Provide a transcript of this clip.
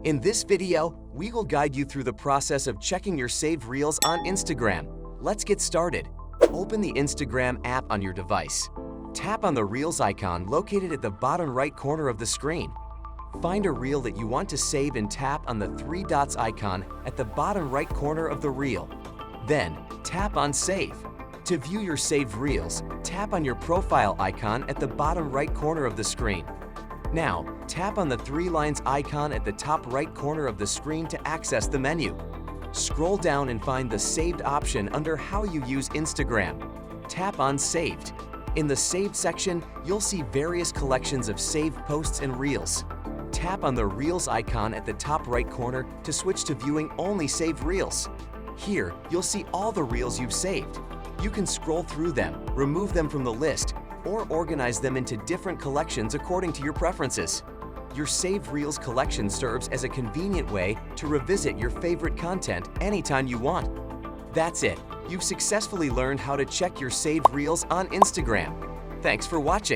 In this video, we will guide you through the process of checking your saved reels on Instagram. Let's get started. Open the Instagram app on your device. Tap on the Reels icon located at the bottom right corner of the screen. Find a reel that you want to save and tap on the three dots icon at the bottom right corner of the reel. Then, tap on Save. To view your saved reels, tap on your profile icon at the bottom right corner of the screen. Now, tap on the three lines icon at the top right corner of the screen to access the menu. Scroll down and find the Saved option under How You Use Instagram. Tap on Saved. In the Saved section, you'll see various collections of saved posts and reels. Tap on the Reels icon at the top right corner to switch to viewing only saved reels. Here, you'll see all the reels you've saved. You can scroll through them, remove them from the list, or organize them into different collections according to your preferences. Your saved reels collection serves as a convenient way to revisit your favorite content anytime you want. That's it. You've successfully learned how to check your saved reels on Instagram. Thanks for watching.